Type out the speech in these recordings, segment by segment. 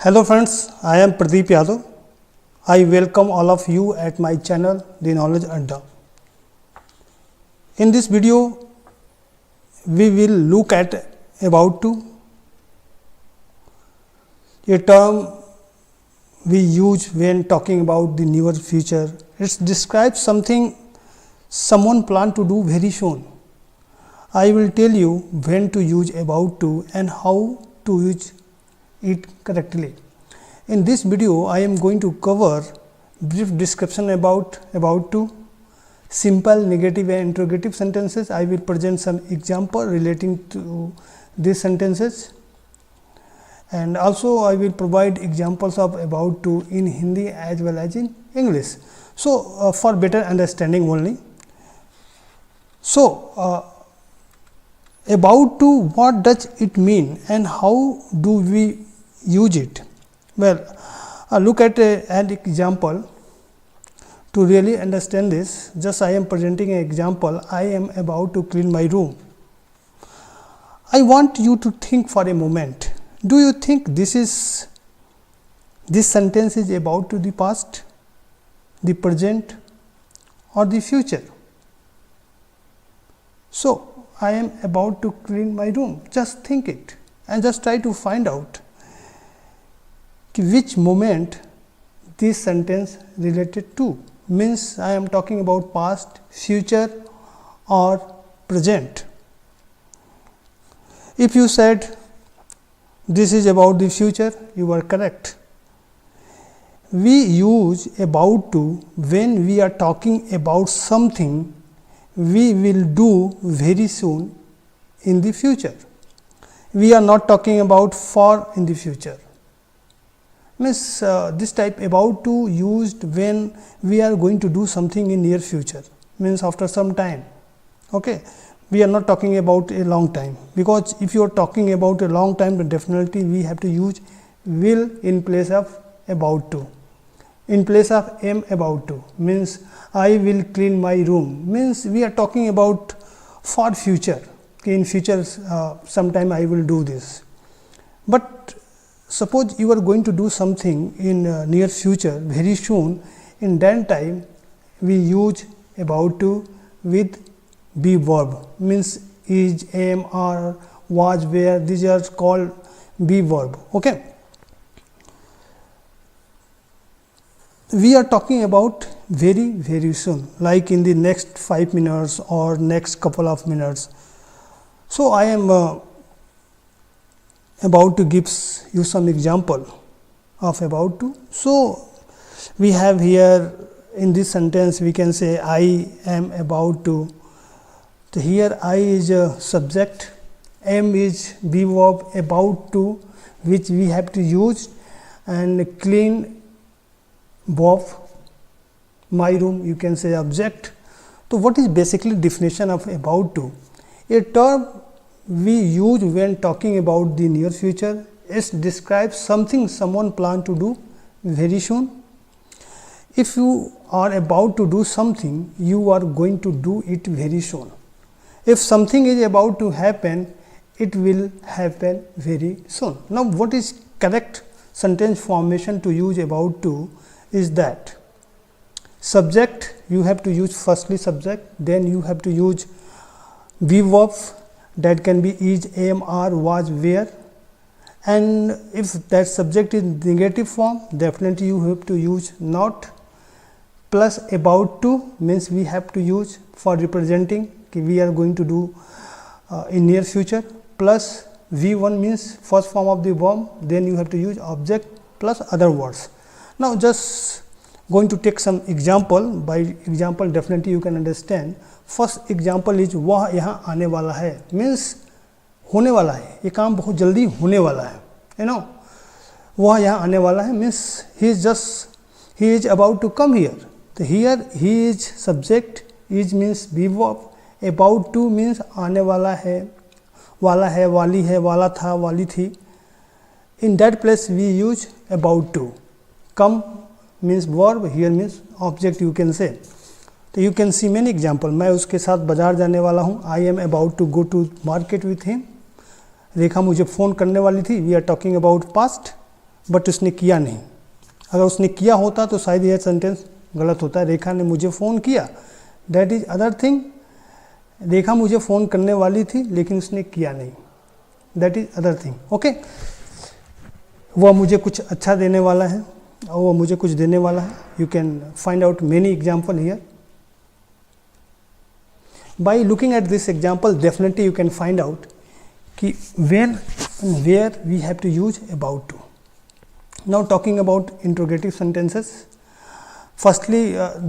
Hello friends, I am Pradeep Yadav. I welcome all of you at my channel The Knowledge Adda. In this video, we will look at about to, a term we use when talking about the near future. It describes something someone plan to do very soon. I will tell you when to use about to and how to use it correctly. In this video, I am going to cover brief description about to, simple negative and interrogative sentences. I will present some example relating to these sentences, and also I will provide examples of about to in Hindi as well as in English. So, for better understanding only. So, about to, what does it mean and how do we use it? Well, look at an example to really understand this. Just I am presenting an example. I am about to clean my room. I want you to think for a moment. Do you think this sentence is about to the past, the present or the future? So, I am about to clean my room. Just think it and just try to find out which moment this sentence related to. Means I am talking about past, future or present. If you said this is about the future, you are correct. We use about to when we are talking about something we will do very soon in the future. We are not talking about for in the future. Means this type about to used when we are going to do something in near future, means after some time. Okay, we are not talking about a long time, because if you are talking about a long time, then definitely we have to use will in place of about to. In place of am about to, means I will clean my room, means we are talking about for future. Okay, in future sometime I will do this. But suppose you are going to do something in near future very soon, in that time we use about to with be verb, means is, am, are, was, were, these are called be verb. Okay. We are talking about very soon, like in the next 5 minutes or next couple of minutes. So, I am about to give you some example of about to. So, we have here in this sentence we can say I am about to. So, here I is a subject, am is be verb, about to which we have to use, and clean verb, my room you can say object. So, what is basically definition of about to? A term we use when talking about the near future. It describes something someone plan to do very soon. If you are about to do something, you are going to do it very soon. If something is about to happen, it will happen very soon. Now, what is correct sentence formation to use about to is that subject you have to use firstly subject, then you have to use be verb, that can be is, am, are, was, were, and if that subject is negative form, definitely you have to use not, plus about to means we have to use for representing we are going to do in near future, plus V1 means first form of the verb, then you have to use object plus other words. Now, just going to take some example. By example definitely you can understand. First example is वह यहाँ आने वाला है, means होने वाला है, ये काम बहुत जल्दी होने वाला है, you know. वह यहाँ आने वाला है means he is about to come here. So, here he is subject, is means be verb, about to means आने वाला है, वाली है, वाला था, वाली थी. In that place we use about to. Come means verb, here means object you can say. तो you can see many example. मैं उसके साथ बाजार जाने वाला हूँ. I am about to go to market with him. रेखा मुझे फ़ोन करने वाली थी. We are talking about past. But उसने किया नहीं। अगर उसने किया होता तो शायद यह सेंटेंस गलत होता है। रेखा ने मुझे फ़ोन किया, दैट इज अदर थिंग। रेखा मुझे फ़ोन करने वाली थी लेकिन उसने किया नहीं, that is other thing. Okay, वह मुझे कुछ अच्छा देने वाला है और वह मुझे कुछ देने वाला है। You can find out many example here. By looking at this example definitely you can find out कि when and where we have to use about to. Now talking about interrogative sentences. Firstly,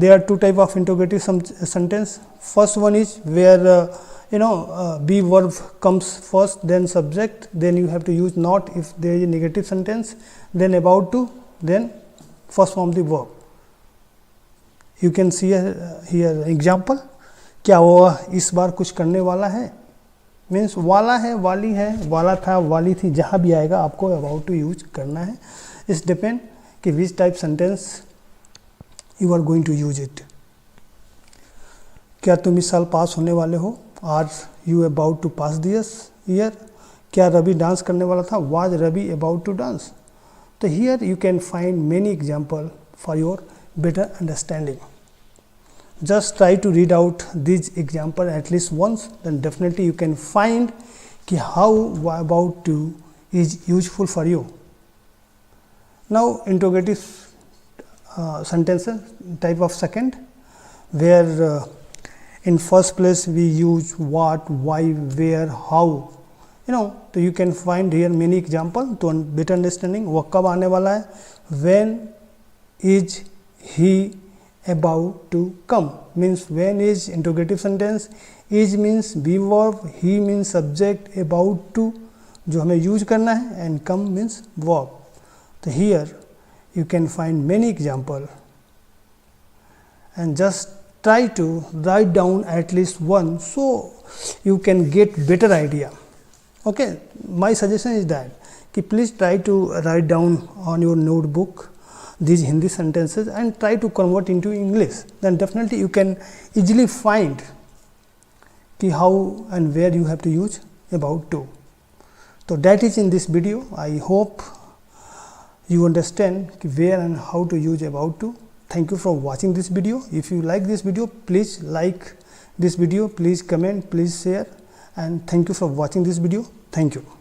there are two type of interrogative sentence. First one is where be verb comes first, then subject, then you have to use not if there is a negative sentence, then about to, then first form the verb. You can see here example. क्या वह इस बार कुछ करने वाला है, means वाला है, वाली है, वाला था, वाली थी, जहाँ भी आएगा आपको अबाउट टू यूज करना है। इट्स डिपेंड कि which type sentence you are going to use it. क्या तुम इस साल पास होने वाले हो, are you about to pass this year. क्या रवि डांस करने वाला था, was Ravi about to dance. तो here you can find many example for your better understanding. Just try to read out these example at least once, then definitely you can find ki how about to is useful for you. Now interrogative sentences type of second, where in first place we use what, why, where, how, so you can find here many example to better understanding. वो कब आने वाला है, when is he about to come, means when is interrogative sentence, is means be verb, he means subject, about to जो हमें use करना है, and come means verb. So here you can find many example and just try to write down at least one so you can get better idea. Okay, my suggestion is that कि please try to write down on your notebook these Hindi sentences and try to convert into English, then definitely you can easily find ki how and where you have to use about to. So that is in this video. I hope you understand ki where and how to use about to. Thank you for watching this video. If you like this video, please like this video, please comment, please share, and thank you for watching this video. Thank you.